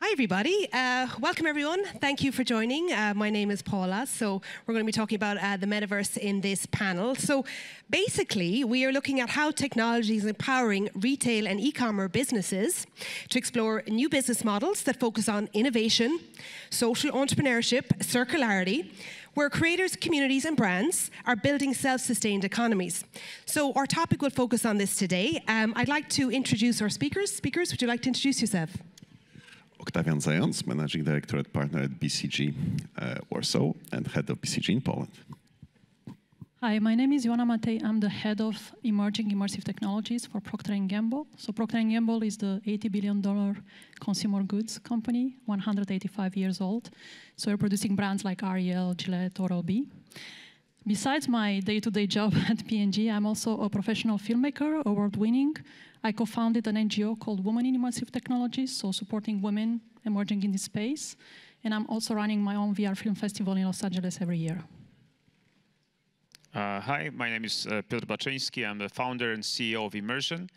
Hi, everybody. Welcome, everyone. Thank you for joining. My name is Paula. So we're going to be talking about the metaverse in this panel. So basically, we are looking at how technology is empowering retail and e-commerce businesses to explore new business models that focus on innovation, social entrepreneurship, circularity, where creators, communities, and brands are building self-sustained economies. So our topic will focus on this today. I'd like to introduce our speakers. Speakers, would you like to introduce yourself? Oktawian Zając, Managing Director at Partner at BCG Warsaw and Head of BCG in Poland. Hi, my name is Ioana Matei. I'm the Head of Emerging Immersive Technologies for Procter & Gamble. So Procter & Gamble is the $80 billion consumer goods company, 185 years old. So we're producing brands like Ariel, Gillette, Oral-B. Besides my day-to-day job at P&G, I'm also a professional filmmaker, award-winning. I co-founded an NGO called Women in Immersive Technologies, so supporting women emerging in this space. And I'm also running my own VR film festival in Los Angeles every year. Hi, my name is Piotr Baczynski. I'm the founder and CEO of Immersion.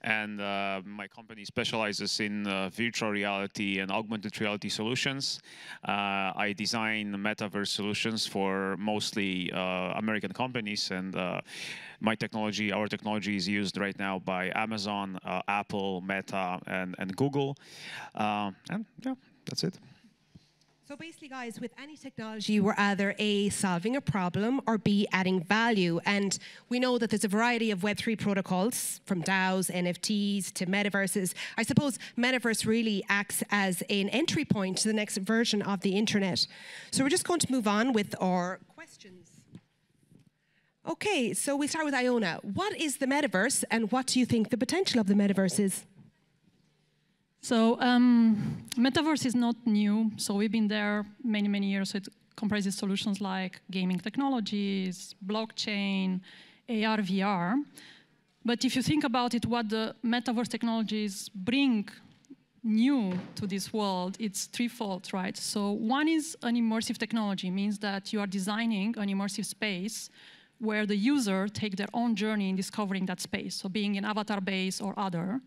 And my company specializes in virtual reality and augmented reality solutions. I design metaverse solutions for mostly American companies. And our technology is used right now by Amazon, Apple, Meta, and Google. And yeah, that's it. So basically, guys, with any technology, we're either A, solving a problem, or B, adding value. And we know that there's a variety of Web3 protocols, from DAOs, NFTs, to metaverses. I suppose metaverse really acts as an entry point to the next version of the internet. So we're just going to move on with our questions. OK, so we start with Ioana. What is the metaverse, and what do you think the potential of the metaverse is? So Metaverse is not new. So we've been there many, many years. It comprises solutions like gaming technologies, blockchain, AR, VR. But if you think about it, what the Metaverse technologies bring new to this world, it's threefold, right? So one is an immersive technology, means that you are designing an immersive space where the user take their own journey in discovering that space, so being an avatar base or other.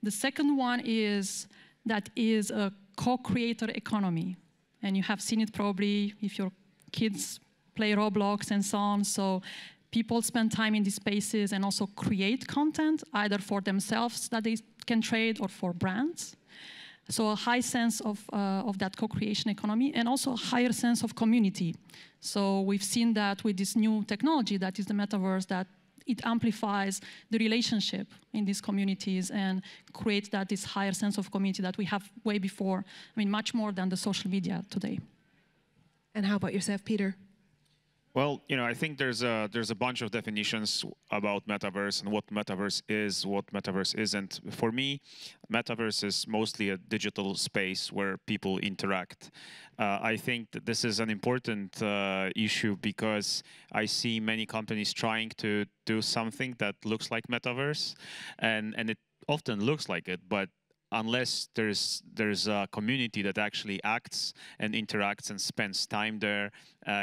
The second one is that is a co-creator economy. And you have seen it probably if your kids play Roblox and so on. So people spend time in these spaces and also create content, either for themselves that they can trade or for brands. So a high sense of that co-creation economy, and also a higher sense of community. So we've seen that with this new technology that is the metaverse, that it amplifies the relationship in these communities and creates this higher sense of community that we have way before. I mean, much more than the social media today. And how about yourself, Peter? Well, I think there's a bunch of definitions about metaverse and what metaverse is, what metaverse isn't. For me, metaverse is mostly a digital space where people interact. I think that this is an important issue because I see many companies trying to do something that looks like metaverse, and it often looks like it, but unless there's a community that actually acts and interacts and spends time there,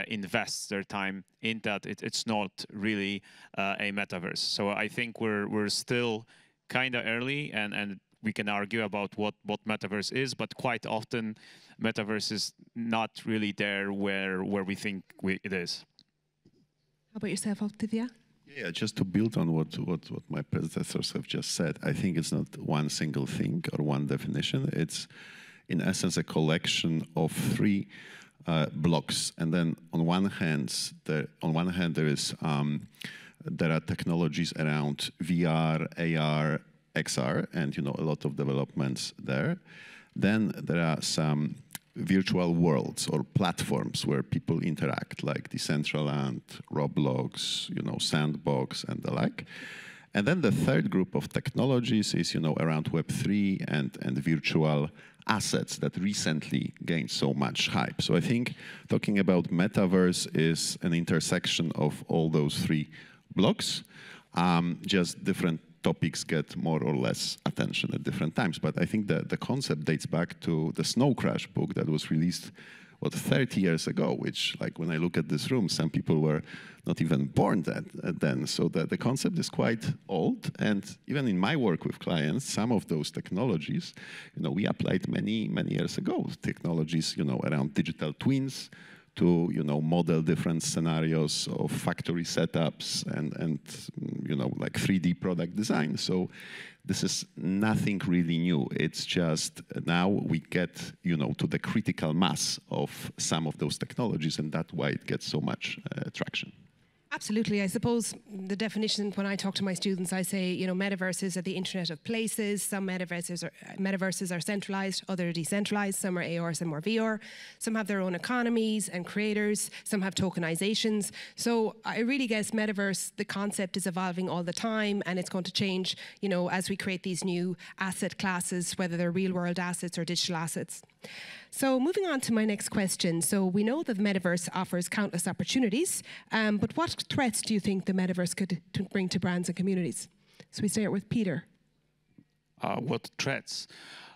invests their time in that, it's not really a metaverse. So I think we're still kind of early, and we can argue about what metaverse is, but quite often metaverse is not really there where we think it is. How about yourself, Oktawian? Yeah, just to build on what my predecessors have just said, I think it's not one single thing or one definition. It's, in essence, a collection of three blocks. And then, on one hand, there are technologies around VR, AR, XR, and a lot of developments there. Then there are some virtual worlds or platforms where people interact, like Decentraland, Roblox, Sandbox, and the like. And then the third group of technologies is, around Web3 and virtual assets that recently gained so much hype. So I think talking about metaverse is an intersection of all those three blocks, just different topics get more or less attention at different times. But I think that the concept dates back to the Snow Crash book that was released 30 years ago, which, like, when I look at this room, some people were not even born then. So the concept is quite old. And even in my work with clients, some of those technologies, we applied many years ago. Technologies, around digital twins, to model different scenarios of factory setups and like 3D product design. So this is nothing really new. It's just now we get to the critical mass of some of those technologies, and that's why it gets so much traction. Absolutely. I suppose the definition when I talk to my students, I say, metaverses are the internet of places. Some metaverses are centralized, others are decentralized. Some are AR, some are VR. Some have their own economies and creators. Some have tokenizations. So I really guess metaverse, the concept is evolving all the time, and it's going to change, as we create these new asset classes, whether they're real world assets or digital assets. So moving on to my next question. So we know that the metaverse offers countless opportunities, but what threats do you think the metaverse could bring to brands and communities? So we start with Peter. What threats?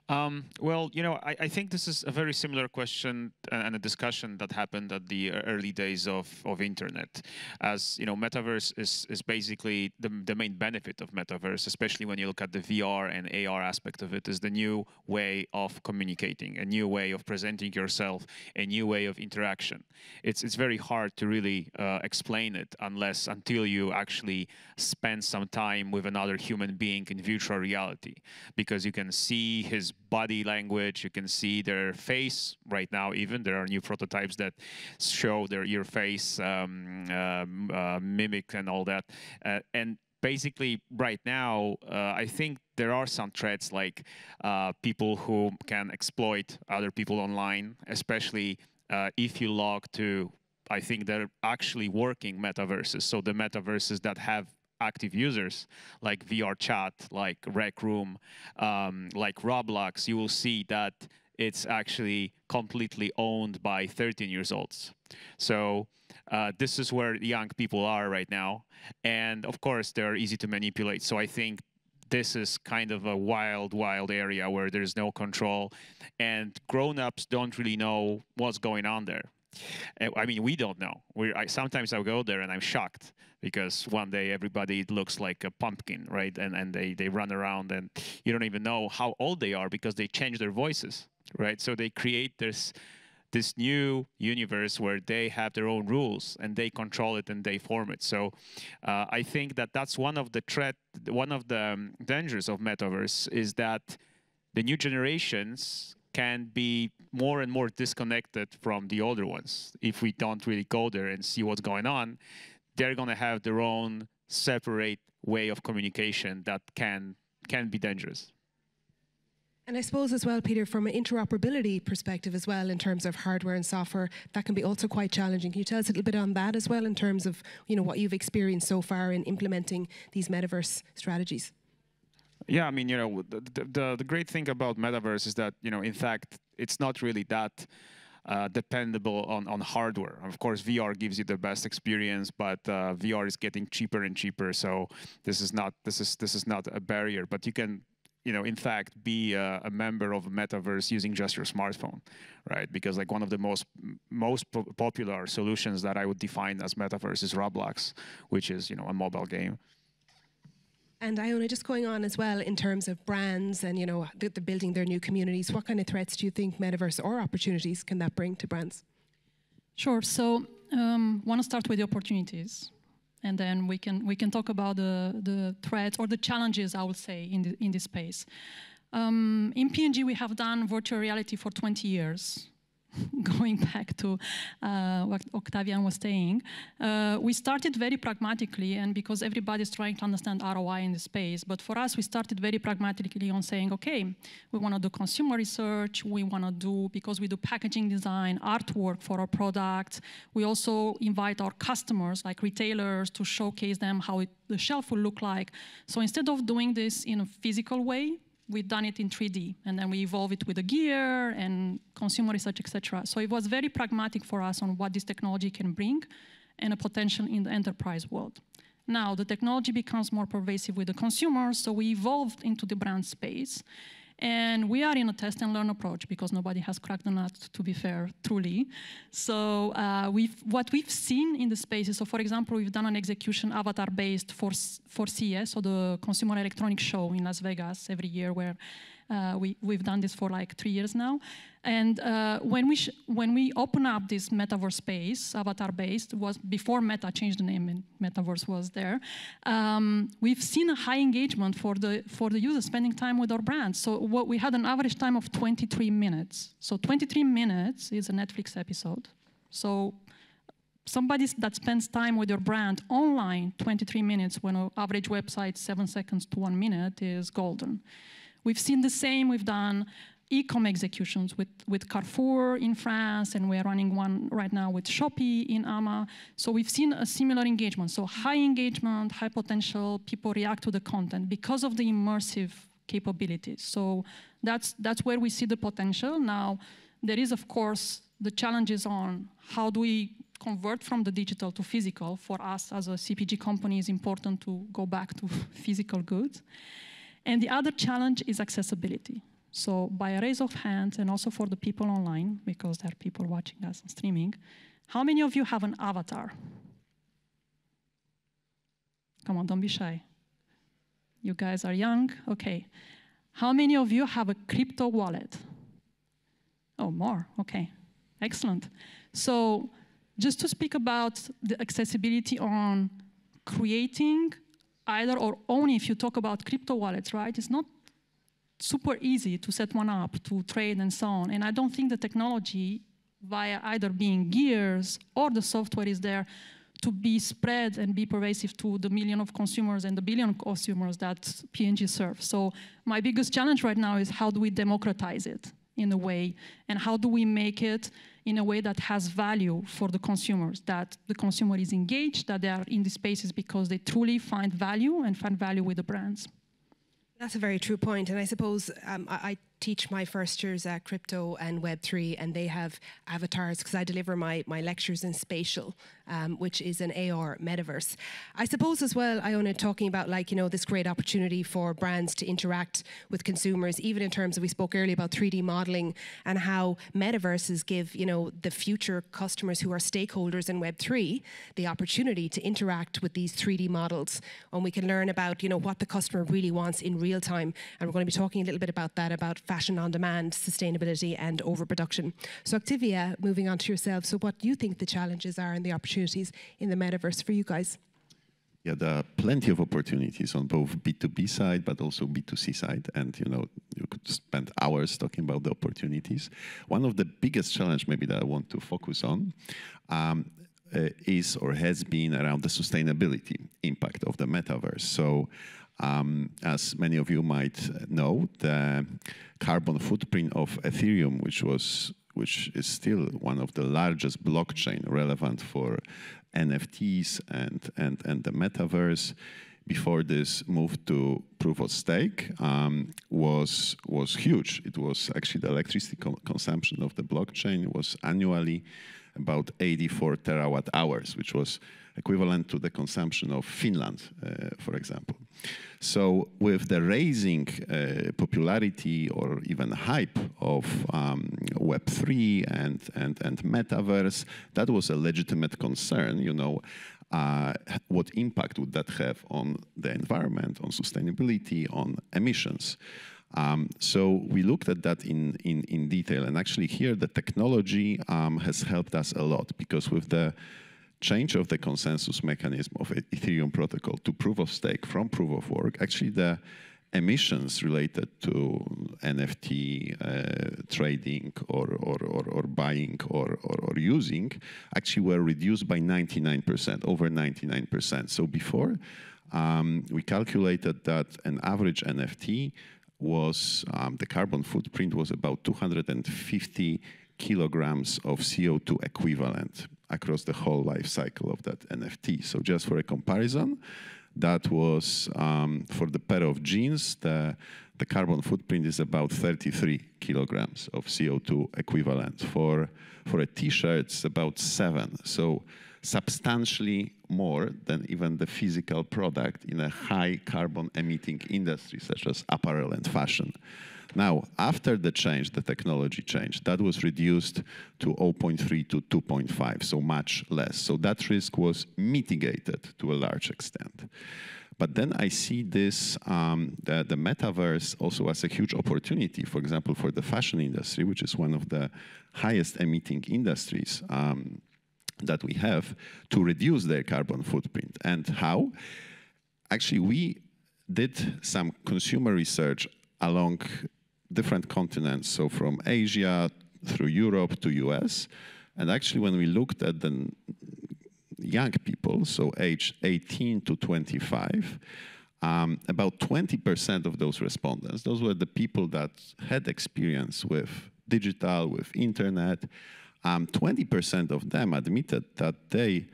Well, I think this is a very similar question and a discussion that happened at the early days of internet. As metaverse is basically the main benefit of metaverse, especially when you look at the VR and AR aspect of it, is the new way of communicating, a new way of presenting yourself, a new way of interaction. It's very hard to really explain it until you actually spend some time with another human being in virtual reality, because you can see his body language, you can see their face right now. Even there are new prototypes that show their ear face mimic and all that. And basically right now, I think there are some threats like people who can exploit other people online, especially if you log to, I think they're actually working metaverses. So the metaverses that have active users, like VR chat, like Rec Room, like Roblox, you will see that it's actually completely owned by 13-year-olds. So this is where young people are right now. And of course, they're easy to manipulate. So I think this is kind of a wild area where there's no control, and grown-ups don't really know what's going on there. I mean, we don't know. Sometimes I go there and I'm shocked, because one day everybody looks like a pumpkin, right? And they run around and you don't even know how old they are because they change their voices, right? So they create this new universe where they have their own rules and they control it and they form it. So I think that's one of the dangers of metaverse, is that the new generations can be more and more disconnected from the older ones. If we don't really go there and see what's going on, they're going to have their own separate way of communication that can be dangerous. And I suppose as well, Peter, from an interoperability perspective as well, in terms of hardware and software, that can be also quite challenging. Can you tell us a little bit on that as well, in terms of what you've experienced so far in implementing these metaverse strategies? Yeah, I mean, the great thing about metaverse is that, in fact, it's not really that dependable on hardware. Of course, VR gives you the best experience, but VR is getting cheaper and cheaper. So this is not a barrier. But you can, in fact, be a member of a metaverse using just your smartphone, right? Because like one of the most popular solutions that I would define as metaverse is Roblox, which is a mobile game. And Ioana, just going on as well in terms of brands and they're building their new communities, what kind of threats do you think metaverse or opportunities can that bring to brands? Sure. So want to start with the opportunities, and then we can talk about the threats or the challenges, I would say, in this space. In P&G, we have done virtual reality for 20 years. Going back to what Oktawian was saying, we started very pragmatically, and because everybody's trying to understand ROI in the space, but for us, we started very pragmatically on saying, okay, we want to do consumer research, we want to do, because we do packaging design, artwork for our products, we also invite our customers, like retailers, to showcase them how the shelf will look like. So instead of doing this in a physical way, we've done it in 3D, and then we evolve it with the gear and consumer research, etc. So it was very pragmatic for us on what this technology can bring and a potential in the enterprise world. Now, the technology becomes more pervasive with the consumers, so we evolved into the brand space. And we are in a test and learn approach because nobody has cracked the nut, to be fair, truly. So what we've seen in the spaces, so for example, we've done an execution avatar-based for CES, so the Consumer Electronics Show in Las Vegas every year, where we've done this for like 3 years now. And when we open up this Metaverse space, avatar-based, was before Meta changed the name and Metaverse was there, we've seen a high engagement for the user spending time with our brand. So we had an average time of 23 minutes. So 23 minutes is a Netflix episode. So somebody that spends time with your brand online, 23 minutes, when an average website, 7 seconds to 1 minute, is golden. We've seen the same. We've done e-com executions with Carrefour in France, and we're running one right now with Shopee in AMA. So we've seen a similar engagement. So high engagement, high potential, people react to the content because of the immersive capabilities. So that's where we see the potential. Now, there is, of course, the challenges on how do we convert from the digital to physical. For us as a CPG company, it's important to go back to physical goods. And the other challenge is accessibility. So by a raise of hands, and also for the people online, because there are people watching us on streaming, how many of you have an avatar? Come on, don't be shy. You guys are young? Okay. How many of you have a crypto wallet? Oh, more. Okay. Excellent. So just to speak about the accessibility on creating either or only, if you talk about crypto wallets, right? It's not super easy to set one up, to trade and so on. And I don't think the technology, via either being gears or the software, is there to be spread and be pervasive to the million of consumers and the billion of consumers that P&G serves. So my biggest challenge right now is how do we democratize it in a way, and how do we make it in a way that has value for the consumers, that the consumer is engaged, that they are in these spaces because they truly find value and find value with the brands. That's a very true point. And I suppose I teach my first years at crypto and Web3, and they have avatars because I deliver my lectures in Spatial, which is an AR metaverse. I suppose as well, Ioana, talking about this great opportunity for brands to interact with consumers, even in terms of, we spoke earlier about 3D modeling and how metaverses give, the future customers who are stakeholders in Web3 the opportunity to interact with these 3D models. And we can learn about, what the customer really wants in real time. And we're going to be talking a little bit about that, about fashion on demand, sustainability, and overproduction. So Oktavian, moving on to yourself. So what do you think the challenges are and the opportunities in the metaverse for you guys? Yeah, there are plenty of opportunities on both B2B side, but also B2C side. And, you could spend hours talking about the opportunities. One of the biggest challenge maybe that I want to focus on is or has been around the sustainability impact of the metaverse. So as many of you might know, the carbon footprint of Ethereum, which is still one of the largest blockchain relevant for NFTs and the metaverse, before this move to proof of stake, was huge. It was actually the electricity consumption of the blockchain was annually about 84 terawatt hours, which was equivalent to the consumption of Finland, for example. So with the rising popularity or even hype of Web3 and Metaverse, that was a legitimate concern, what impact would that have on the environment, on sustainability, on emissions? So we looked at that in detail, and actually here the technology has helped us a lot, because with the change of the consensus mechanism of Ethereum protocol to proof of stake from proof of work, actually the emissions related to NFT trading or buying or using actually were reduced by 99%, over 99%. So before, we calculated that an average NFT was, the carbon footprint was about 250 kilograms of CO2 equivalent across the whole life cycle of that NFT. So just for a comparison, that was for the pair of jeans, the carbon footprint is about 33 kilograms of CO2 equivalent. For a t-shirt, it's about 7. So substantially more than even the physical product in a high carbon emitting industry such as apparel and fashion. Now, after the change, the technology change, that was reduced to 0.3 to 2.5, so much less. So that risk was mitigated to a large extent. But then I see this, the metaverse also as a huge opportunity, for example, for the fashion industry, which is one of the highest emitting industries that we have, to reduce their carbon footprint. And how? Actually, we did some consumer research along different continents, so from Asia through Europe to US. And actually, when we looked at the young people, so age 18 to 25, about 20% of those respondents, those were the people that had experience with digital, with internet, 20% of them admitted that they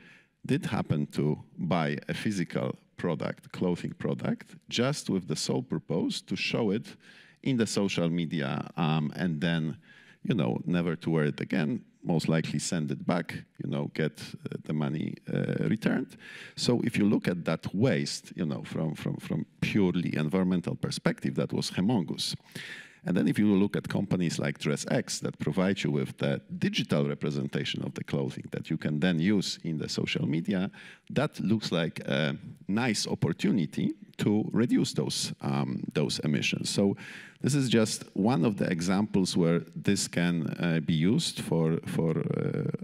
did happen to buy a physical product, clothing product, just with the sole purpose to show it in the social media and then, never to wear it again, most likely send it back, get the money returned. So if you look at that waste, from purely environmental perspective, that was humongous. And then if you look at companies like DressX that provide you with the digital representation of the clothing that you can then use in the social media, that looks like a nice opportunity to reduce those emissions. So this is just one of the examples where this can be used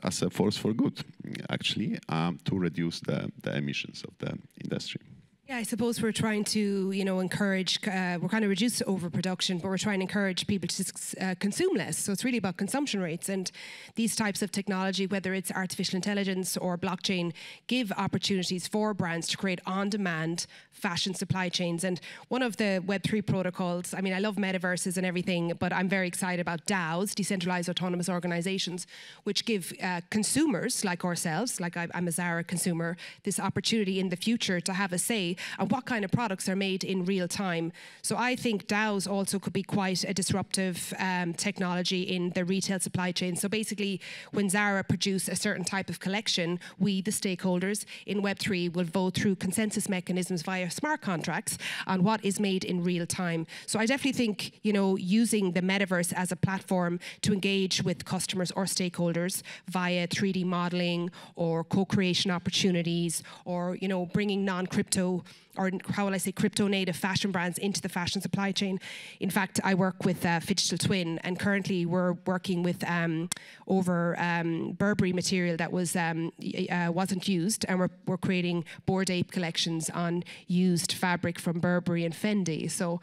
as a force for good, actually, to reduce the emissions of the industry. Yeah, I suppose we're trying to, encourage, we're kind of reduce overproduction, but we're trying to encourage people to consume less. So it's really about consumption rates. And these types of technology, whether it's artificial intelligence or blockchain, give opportunities for brands to create on-demand fashion supply chains. And one of the Web3 protocols, I mean, I love metaverses and everything, but I'm very excited about DAOs, decentralized autonomous organizations, which give consumers like ourselves, like I'm a Zara consumer, this opportunity in the future to have a say and what kind of products are made in real time. So I think DAOs also could be quite a disruptive technology in the retail supply chain. So basically, when Zara produce a certain type of collection, we, the stakeholders in Web3, will vote through consensus mechanisms via smart contracts on what is made in real time. So I definitely think, using the metaverse as a platform to engage with customers or stakeholders via 3D modeling or co-creation opportunities or, bringing non-crypto or how will I say crypto-native fashion brands into the fashion supply chain. In fact, I work with Digital Twin, and currently we're working with over Burberry material that wasn't used, and we're creating Bored Ape collections on used fabric from Burberry and Fendi. So,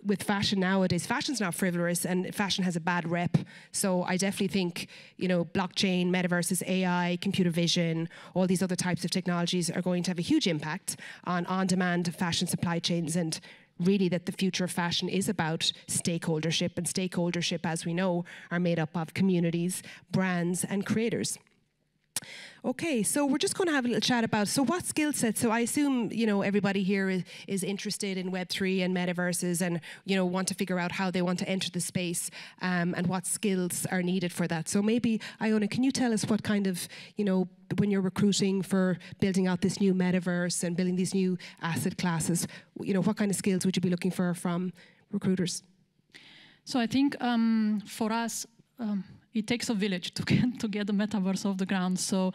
with fashion nowadays, fashion's not frivolous and fashion has a bad rep. So I definitely think, blockchain, metaverses, AI, computer vision, all these other types of technologies are going to have a huge impact on on-demand fashion supply chains, and really that the future of fashion is about stakeholdership, and stakeholdership, as we know, are made up of communities, brands, and creators. Okay, so we're just going to have a little chat about, so what skill sets? So I assume, everybody here is interested in Web3 and metaverses and, want to figure out how they want to enter the space and what skills are needed for that. So maybe, Ioana, can you tell us what kind of, when you're recruiting for building out this new metaverse and building these new asset classes, what kind of skills would you be looking for from recruiters? So I think for us, it takes a village to get the metaverse off the ground. So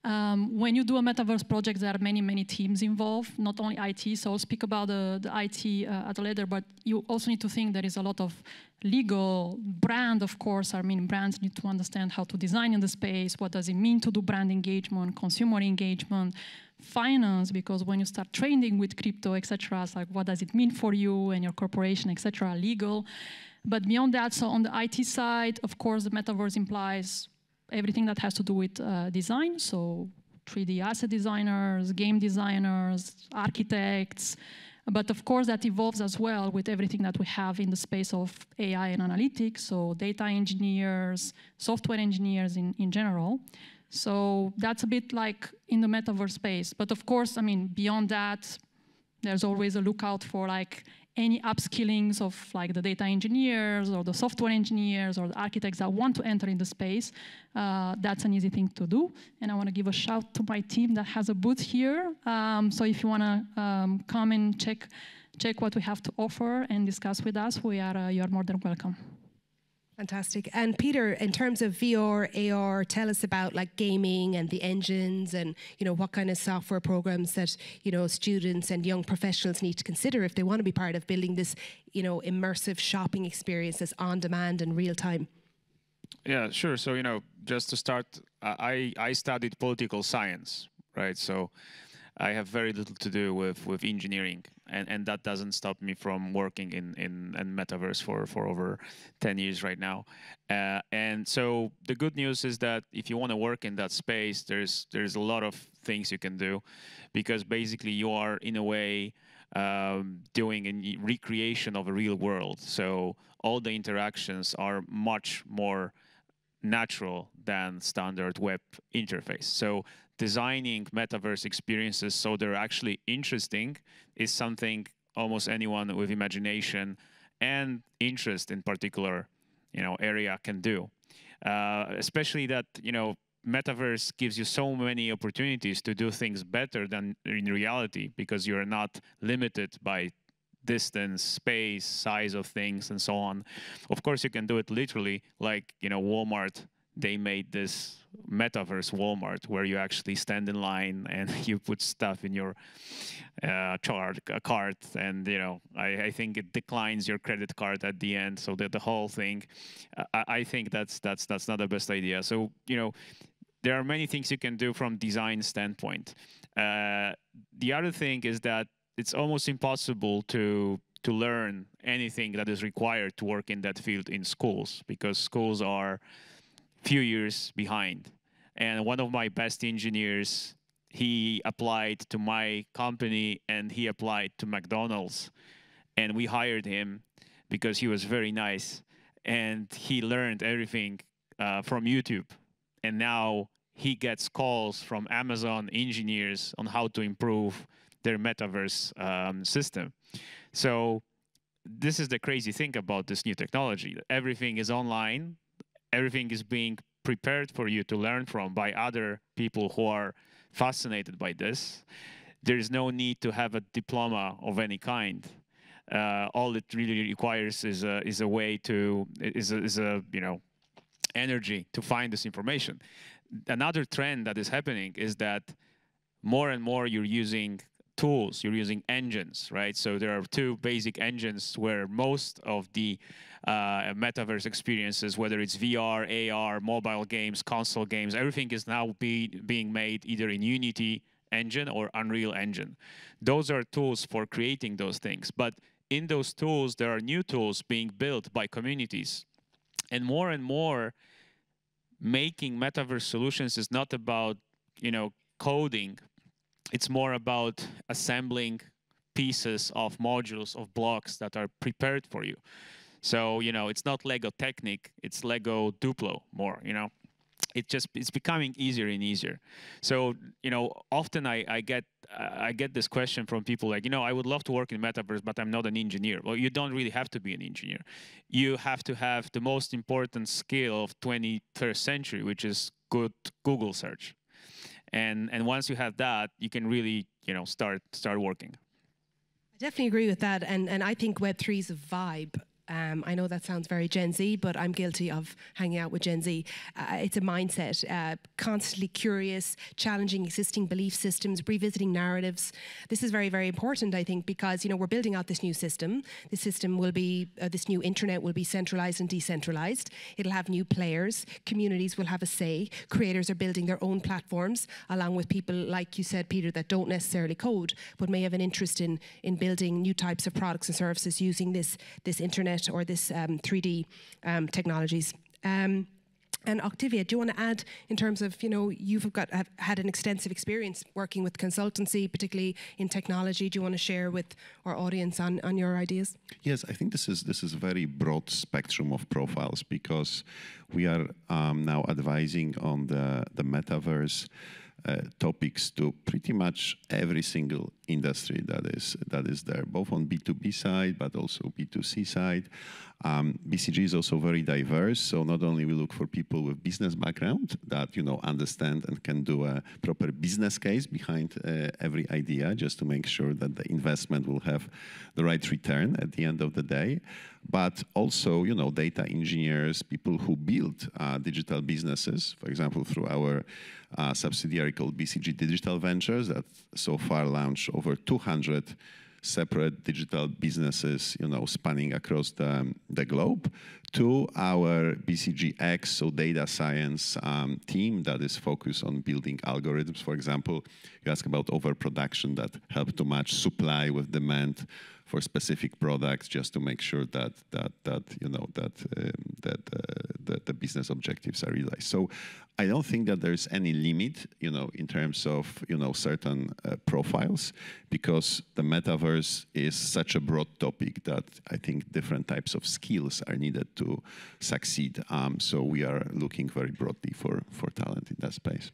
when you do a metaverse project, there are many, many teams involved, not only IT. So I'll speak about the IT at a later, but you also need to think there is a lot of legal, brand, of course. I mean, brands need to understand how to design in the space. What does it mean to do brand engagement, consumer engagement, finance, because when you start trading with crypto, etc., it's like, what does it mean for you and your corporation, etc., legal. But beyond that, so on the IT side, of course, the metaverse implies everything that has to do with design. So 3D asset designers, game designers, architects. But of course, that evolves as well with everything that we have in the space of AI and analytics. So data engineers, software engineers in general. So that's a bit like in the metaverse space. But of course, I mean, beyond that, there's always a lookout for like any upskillings of like the data engineers or the software engineers or the architects that want to enter in the space. That's an easy thing to do. And I want to give a shout to my team that has a booth here. So if you want to come and check check what we have to offer and discuss with us, you are more than welcome. Fantastic. And Peter, in terms of VR, AR, tell us about like gaming and the engines and, what kind of software programs that, students and young professionals need to consider if they want to be part of building this, immersive shopping experience that's on demand and real time. Yeah, sure. So, just to start, I studied political science, right? So I have very little to do with engineering, and that doesn't stop me from working in Metaverse for over 10 years right now. And so the good news is that if you want to work in that space, there's a lot of things you can do, because basically you are in a way doing a recreation of a real world. So all the interactions are much more natural than standard web interface. So designing metaverse experiences so they're actually interesting is something almost anyone with imagination and interest in particular, area can do. Especially that, metaverse gives you so many opportunities to do things better than in reality, because you're not limited by distance, space, size of things, and so on. Of course, you can do it literally, like, Walmart. They made this metaverse Walmart where you actually stand in line and you put stuff in your cart, and I think it declines your credit card at the end. So the whole thing, I think that's not the best idea. So there are many things you can do from design standpoint. The other thing is that it's almost impossible to learn anything that is required to work in that field in schools, because schools are few years behind. And one of my best engineers, he applied to my company and he applied to McDonald's, and we hired him because he was very nice and he learned everything from YouTube. And now he gets calls from Amazon engineers on how to improve their metaverse system. So this is the crazy thing about this new technology. Everything is online. Everything is being prepared for you to learn from by other people who are fascinated by this. There is no need to have a diploma of any kind. All it really requires is a way to energy to find this information. Another trend that is happening is that more and more you're using tools, you're using engines, right? So there are two basic engines where most of the metaverse experiences, whether it's VR, AR, mobile games, console games, everything is now being made either in Unity engine or Unreal Engine. Those are tools for creating those things. But in those tools, there are new tools being built by communities. And more, making metaverse solutions is not about, coding. It's more about assembling pieces of modules, of blocks that are prepared for you. So, it's not Lego Technic, it's Lego Duplo more, It's becoming easier and easier. So, often I get this question from people like, I would love to work in Metaverse, but I'm not an engineer. Well, you don't really have to be an engineer. You have to have the most important skill of 21st century, which is good Google search. And once you have that, you can really, start working. I definitely agree with that. And I think Web3 is a vibe. I know that sounds very Gen Z, but I'm guilty of hanging out with Gen Z. It's a mindset, constantly curious, challenging existing belief systems, revisiting narratives. This is very, very important, I think, because we're building out this new system. This system will be, this new internet will be centralized and decentralized. It'll have new players. Communities will have a say. Creators are building their own platforms, along with people, like you said, Peter, that don't necessarily code, but may have an interest in building new types of products and services using this internet or this 3D technologies. And Oktavian, do you want to add in terms of, you've had an extensive experience working with consultancy, particularly in technology. Do you want to share with our audience on your ideas? Yes, I think this is a very broad spectrum of profiles, because we are now advising on the metaverse topics to pretty much every single industry that is there, both on B2B side, but also B2C side. BCG is also very diverse, so not only we look for people with business background that understand and can do a proper business case behind every idea, just to make sure that the investment will have the right return at the end of the day, but also data engineers, people who build digital businesses, for example, through our subsidiary called BCG Digital Ventures that so far launched over 200 separate digital businesses, spanning across the globe, to our BCGX, so data science team that is focused on building algorithms. For example, you ask about overproduction that help to match supply with demand for specific products, just to make sure that the business objectives are realized. So I don't think that there's any limit, in terms of certain profiles, because the metaverse is such a broad topic that I think different types of skills are needed to succeed. So we are looking very broadly for talent in that space.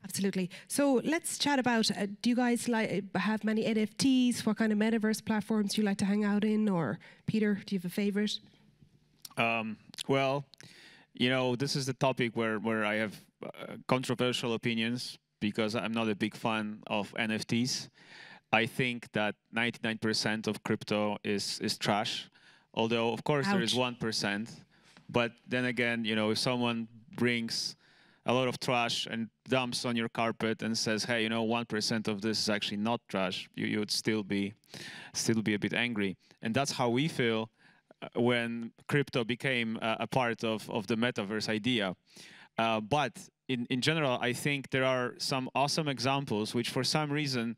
Absolutely. So let's chat about, do you guys have many NFTs? What kind of metaverse platforms do you like to hang out in? Or Peter, do you have a favorite? Well, this is the topic where I have controversial opinions, because I'm not a big fan of NFTs. I think that 99% of crypto is trash. Although, of course, there is 1%. But then again, if someone brings a lot of trash and dumps on your carpet and says, hey, 1% of this is actually not trash, you would still be a bit angry. And that's how we feel when crypto became a part of the metaverse idea. But in general, I think there are some awesome examples, which for some reason,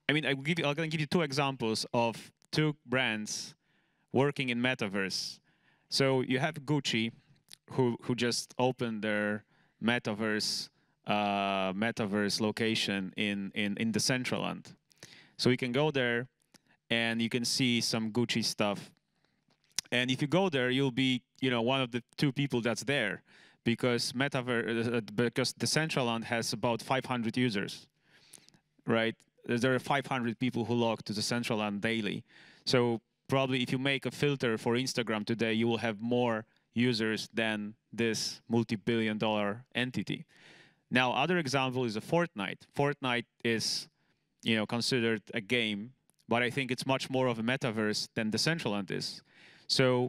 I'm going to give you two examples of two brands working in metaverse. So you have Gucci, who just opened their metaverse location in Decentraland. So you can go there and you can see some Gucci stuff. And if you go there, you'll be one of the two people that's there, because Decentraland has about 500 users, right? There are 500 people who log to Decentraland daily. So probably if you make a filter for Instagram today, you will have more users than this multi-billion-dollar entity. Now, other example is a Fortnite. Fortnite is, considered a game, but I think it's much more of a metaverse than Decentraland is. So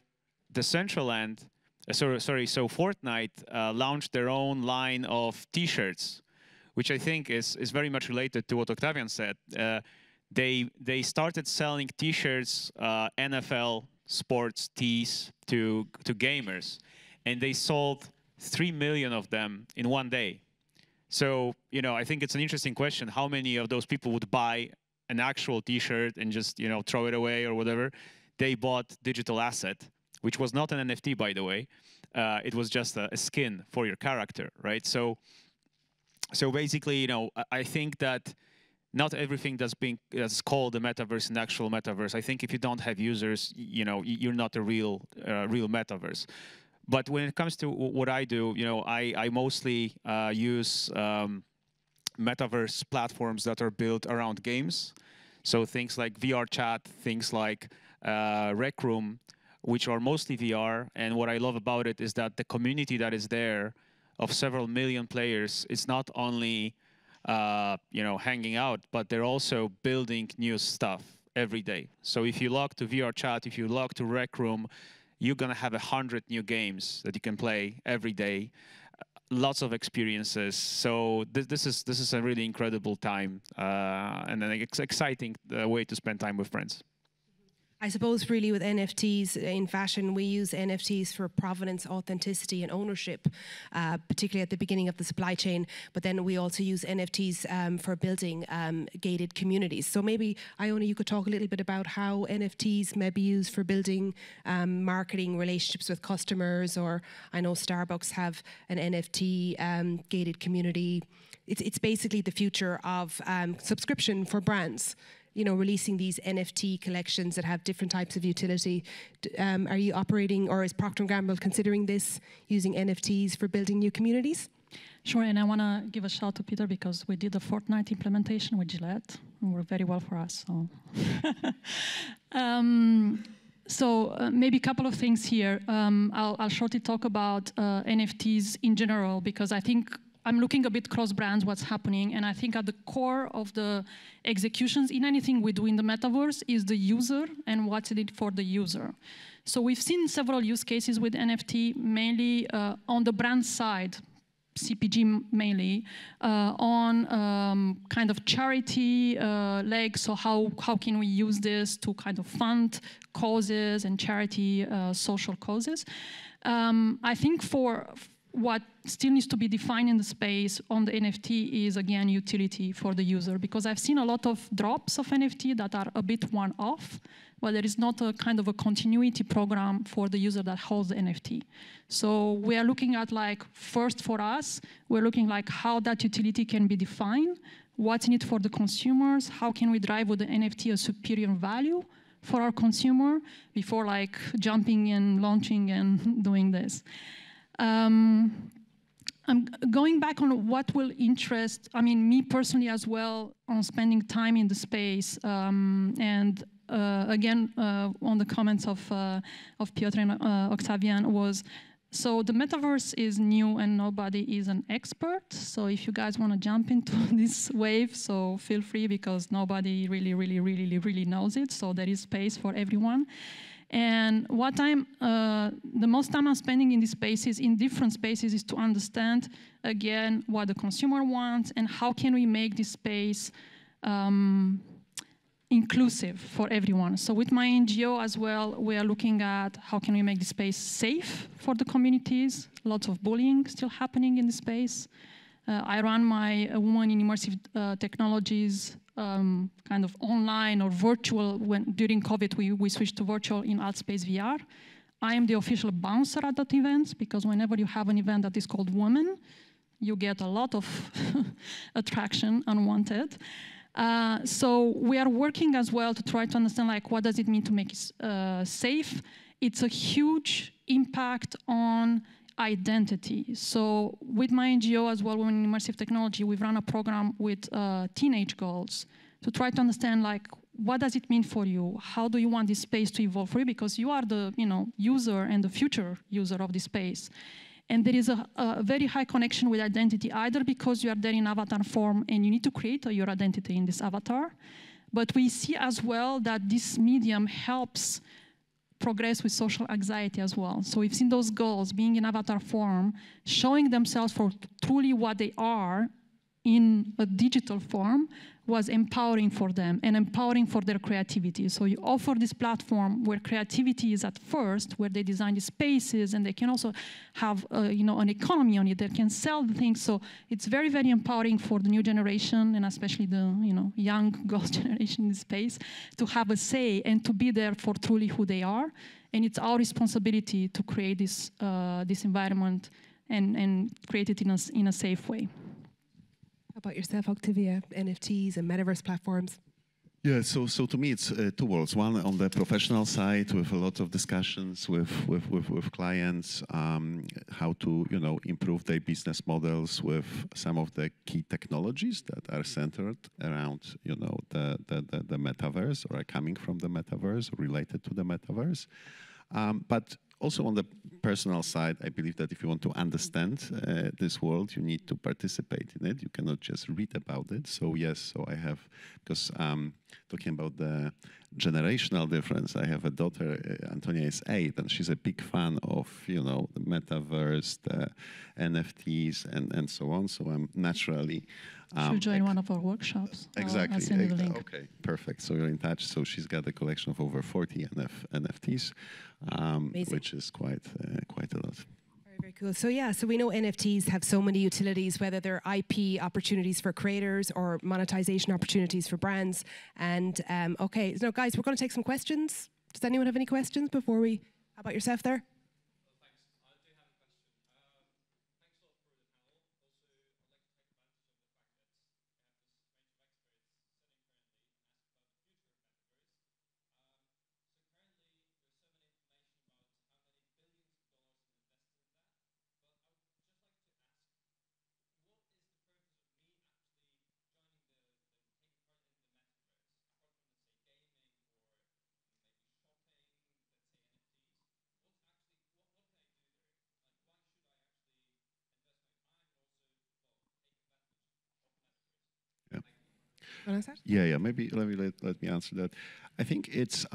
Decentraland, so Fortnite launched their own line of T-shirts, which I think is very much related to what Oktawian said. They started selling T-shirts, NFL sports tees to gamers, and they sold 3 million of them in one day. So I think it's an interesting question: how many of those people would buy an actual T-shirt and just throw it away or whatever? They bought digital asset, which was not an NFT, by the way. It was just a skin for your character, right? So basically, I think that not everything that's called the metaverse an actual metaverse. I think if you don't have users, you're not a real metaverse. But when it comes to what I do, I mostly use metaverse platforms that are built around games. So things like VR chat, things like Rec Room, which are mostly VR. And what I love about it is that the community that is there of several million players is not only hanging out, but they're also building new stuff every day. So if you log to VR chat, if you log to Rec Room, you're gonna have 100 new games that you can play every day. Lots of experiences. So this is a really incredible time and an exciting way to spend time with friends. I suppose really with NFTs in fashion, we use NFTs for provenance, authenticity and ownership, particularly at the beginning of the supply chain. But then we also use NFTs for building gated communities. So maybe, Ioana, you could talk a little bit about how NFTs may be used for building marketing relationships with customers, or I know Starbucks have an NFT gated community. It's basically the future of subscription for brands. Releasing these NFT collections that have different types of utility. Are you operating, or is Procter & Gamble considering this, using NFTs for building new communities? Sure, and I want to give a shout to Peter, because we did a Fortnite implementation with Gillette, and worked very well for us. So. So maybe a couple of things here. I'll shortly talk about NFTs in general, because I think I'm looking a bit cross-brands what's happening, and I think at the core of the executions in anything we do in the metaverse is the user and what's in it for the user. So we've seen several use cases with NFT, mainly on the brand side, CPG mainly, on kind of charity leg. So how can we use this to kind of fund causes and charity social causes? I think for what still needs to be defined in the space on the NFT is, again, utility for the user, because I've seen a lot of drops of NFT that are a bit one-off, but there is not a kind of a continuity program for the user that holds the NFT. So we are looking at, like, first for us, we're looking like how that utility can be defined, what's in it for the consumers, how can we drive with the NFT a superior value for our consumer before, like, jumping and launching and doing this. I'm going back on what will interest, I mean, me personally as well, on spending time in the space. And again, on the comments of Piotr and Oktawian was, so the metaverse is new and nobody is an expert. So if you guys want to jump into this wave, so feel free, because nobody really knows it. So there is space for everyone. And what the most time I'm spending in these spaces, in different spaces, is to understand, again, what the consumer wants and how can we make this space inclusive for everyone. So with my NGO as well, we are looking at how can we make the space safe for the communities. Lots of bullying still happening in the space. I run my Women in Immersive Technologies kind of online or virtual. During COVID, we switched to virtual in Altspace VR. I am the official bouncer at that event, because whenever you have an event that is called Women, you get a lot of attraction, unwanted. So we are working as well to try to understand, like, what does it mean to make it safe? It's a huge impact on identity. So with my NGO as well, Women in Immersive Technology, we've run a program with teenage girls to try to understand, like, what does it mean for you? How do you want this space to evolve for you? Because you are the user and the future user of this space. And there is a very high connection with identity, either because you are there in avatar form and you need to create your identity in this avatar, but we see as well that this medium helps progress with social anxiety as well. So we've seen those girls being in avatar form, showing themselves for truly what they are in a digital form, was empowering for them and empowering for their creativity. So you offer this platform where creativity is at first, where they design the spaces, and they can also have an economy on it. They can sell the things. So it's very, very empowering for the new generation, and especially the young girls generation in the space, to have a say and to be there for truly who they are. And it's our responsibility to create this environment and create it in a safe way. How about yourself, Oktawian? NFTs and metaverse platforms? Yeah, so to me it's two worlds. One on the professional side, with a lot of discussions with clients, how to improve their business models with some of the key technologies that are centered around the metaverse, or are coming from the metaverse, or related to the metaverse. But also on the personal side, I believe that if you want to understand this world, you need to participate in it. You cannot just read about it. So yes, so I have, because talking about the generational difference, I have a daughter, Antonia is 8, and she's a big fan of the metaverse, the NFTs, and so on. So I'm naturally she'll join one of our workshops. Exactly. I'll send you the link. Okay, perfect. So you're in touch. So she's got a collection of over 40 NFTs, which is quite a lot. Very, very cool. So yeah, so we know NFTs have so many utilities, whether they're IP opportunities for creators or monetization opportunities for brands. And okay, so guys, we're going to take some questions. Does anyone have any questions before we? How about yourself there? Yeah. Maybe let me answer that. I think it's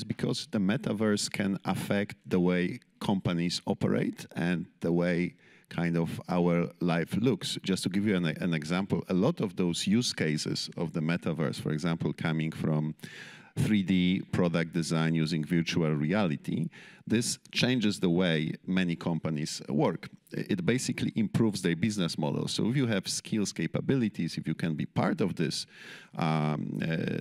because the metaverse can affect the way companies operate and the way kind of our life looks. Just to give you an example, a lot of those use cases of the metaverse, for example, coming from 3D product design using virtual reality, this changes the way many companies work. It basically improves their business model. So if you have skills, capabilities, if you can be part of this,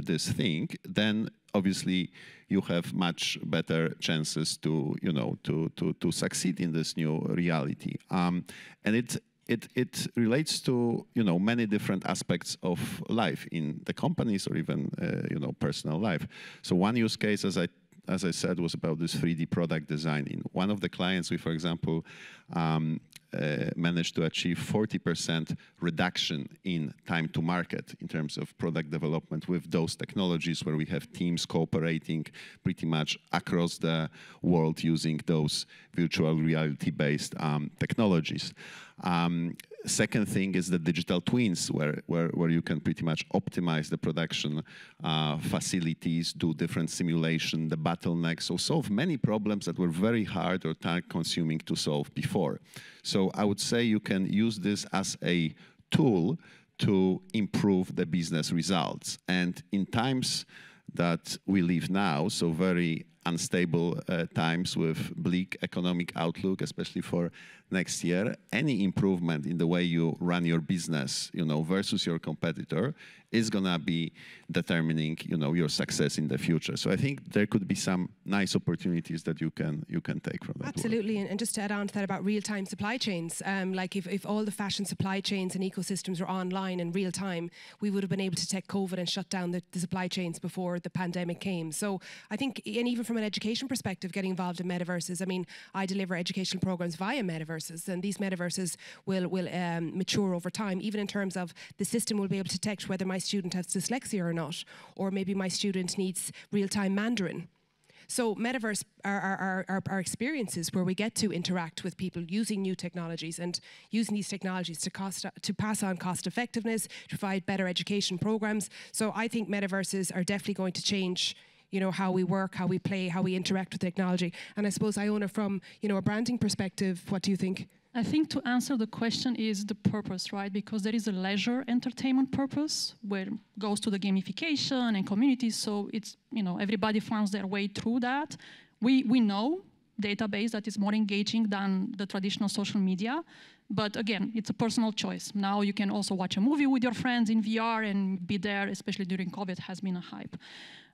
this thing, then obviously you have much better chances to, to succeed in this new reality. And it relates to many different aspects of life in the companies or even personal life. So one use case, as I said, was about this 3D product design. In one of the clients, we, for example, managed to achieve 40% reduction in time to market in terms of product development with those technologies, where we have teams cooperating pretty much across the world using those virtual reality-based technologies. Second thing is the digital twins, where you can pretty much optimize the production facilities, do different simulation, the bottlenecks, so solve many problems that were very hard or time-consuming to solve before. So I would say you can use this as a tool to improve the business results. And in times that we live now, so very unstable times with bleak economic outlook, especially for next year, any improvement in the way you run your business, versus your competitor is gonna be determining, your success in the future. So I think there could be some nice opportunities that you can take from that. Absolutely, and just to add on to that about real-time supply chains, like if all the fashion supply chains and ecosystems were online in real time, we would have been able to take COVID and shut down the supply chains before the pandemic came. So I think, and even from an education perspective, getting involved in metaverses, I mean, I deliver educational programs via metaverses, and these metaverses will mature over time, even in terms of the system will be able to detect whether my student has dyslexia or not, or maybe my student needs real-time Mandarin. So metaverse are experiences where we get to interact with people using new technologies and using these technologies to pass on cost effectiveness, to provide better education programs. So I think metaverses are definitely going to change how we work, how we play, how we interact with technology. And I suppose, Ioana, from a branding perspective, what do you think? I think to answer the question is the purpose, right? Because there is a leisure entertainment purpose where it goes to the gamification and communities. So it's, everybody finds their way through that. We know database that is more engaging than the traditional social media. But again, it's a personal choice. Now you can also watch a movie with your friends in VR and be there, especially during COVID, has been a hype.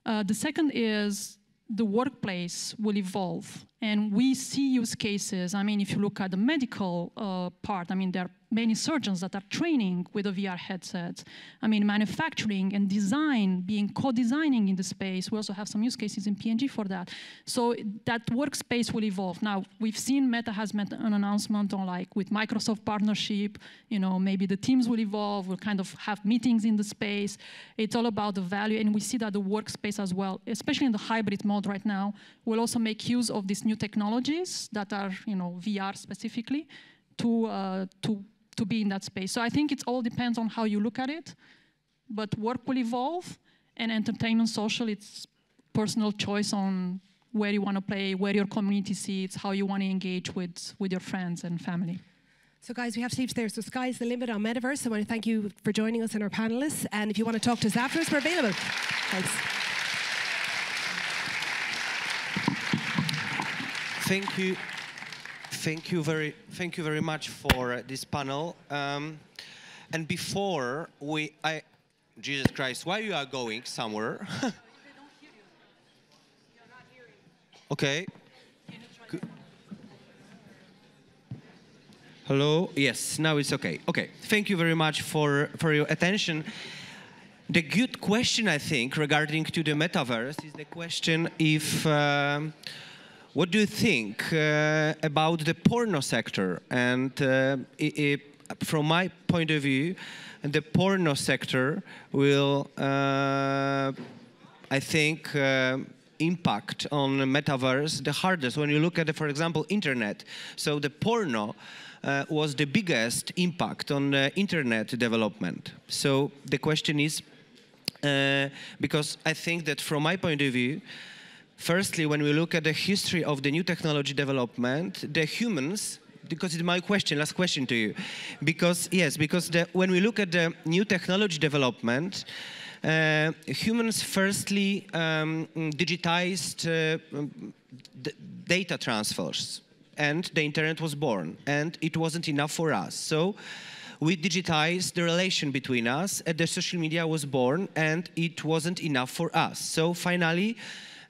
The second is the workplace will evolve. And we see use cases. I mean, if you look at the medical part, I mean, there are many surgeons that are training with a VR headset. I mean, manufacturing and design, being co-designing in the space. We also have some use cases in PNG for that. So that workspace will evolve. Now, we've seen Meta has made an announcement on with Microsoft partnership, maybe the teams will evolve, we'll kind of have meetings in the space. It's all about the value, and we see that the workspace as well, especially in the hybrid mode right now, will also make use of these new technologies that are, VR specifically, to be in that space. So I think it all depends on how you look at it, but work will evolve, and entertainment, social, it's personal choice on where you want to play, where your community sits, how you want to engage with your friends and family. So guys, we have to leave there. So sky's the limit on Metaverse. I want to thank you for joining us and our panelists. And if you want to talk to us afterwards, we're available. Thanks. Thank you. Thank you very much for this panel. And before Jesus Christ, why you are going somewhere? They don't hear you. You're not hearing. Okay. Hello. Yes, now it's okay. Okay. Thank you very much for your attention. The good question, I think, regarding to the metaverse is the question if. What do you think about the porno sector? And from my point of view, the porno sector will, I think, impact on the metaverse the hardest. When you look at, for example, internet. So the porno was the biggest impact on the internet development. So the question is, because I think that from my point of view, firstly, when we look at the history of the new technology development, the humans, because it's my question, last question to you, because when we look at the new technology development, humans firstly digitized data transfers, and the internet was born, and it wasn't enough for us. So we digitized the relation between us, and the social media was born, and it wasn't enough for us. So finally,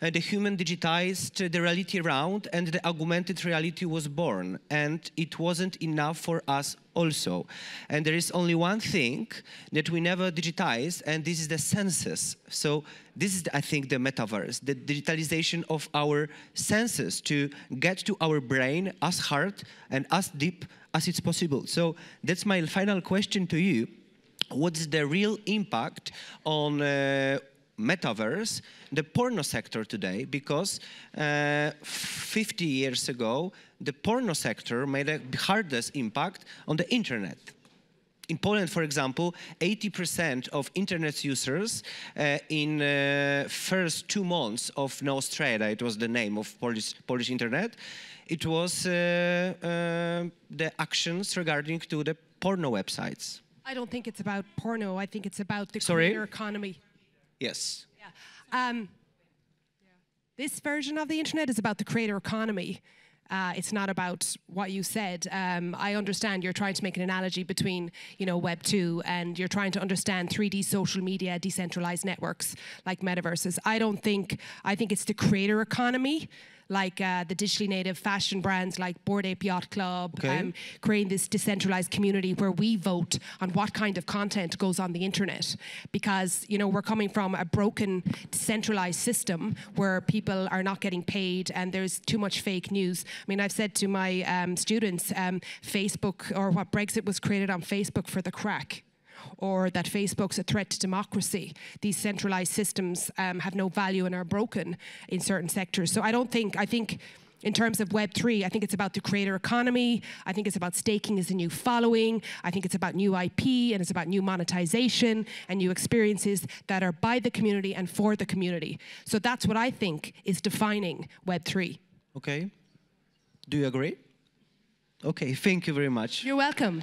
the human digitized the reality around, and the augmented reality was born, and it wasn't enough for us also. And there is only one thing that we never digitized, and this is the senses. So this is, I think, the metaverse, the digitalization of our senses to get to our brain as hard and as deep as it's possible. So that's my final question to you. What's the real impact on metaverse, the porno sector today? Because 50 years ago, the porno sector made a hardest impact on the internet. In Poland, for example, 80% of internet users in first 2 months of Nostrada, it was the name of Polish internet, it was the actions regarding to the porno websites. I don't think it's about porno. I think it's about the creator economy. Yes. Yeah. This version of the internet is about the creator economy. It's not about what you said. I understand you're trying to make an analogy between, Web 2, and you're trying to understand 3D social media, decentralized networks like metaverses. I think it's the creator economy, like the digitally native fashion brands like Bored Ape Yacht Club, creating this decentralized community where we vote on what kind of content goes on the internet. Because, we're coming from a broken, decentralized system where people are not getting paid and there's too much fake news. I mean, I've said to my students, Facebook, or what Brexit was created on Facebook for the crack, or that Facebook's a threat to democracy. These centralized systems have no value and are broken in certain sectors. So I think in terms of Web 3, I think it's about the creator economy. I think it's about staking as a new following. I think it's about new IP, and it's about new monetization and new experiences that are by the community and for the community. So that's what I think is defining Web 3. Okay. Do you agree? Okay, thank you very much. You're welcome.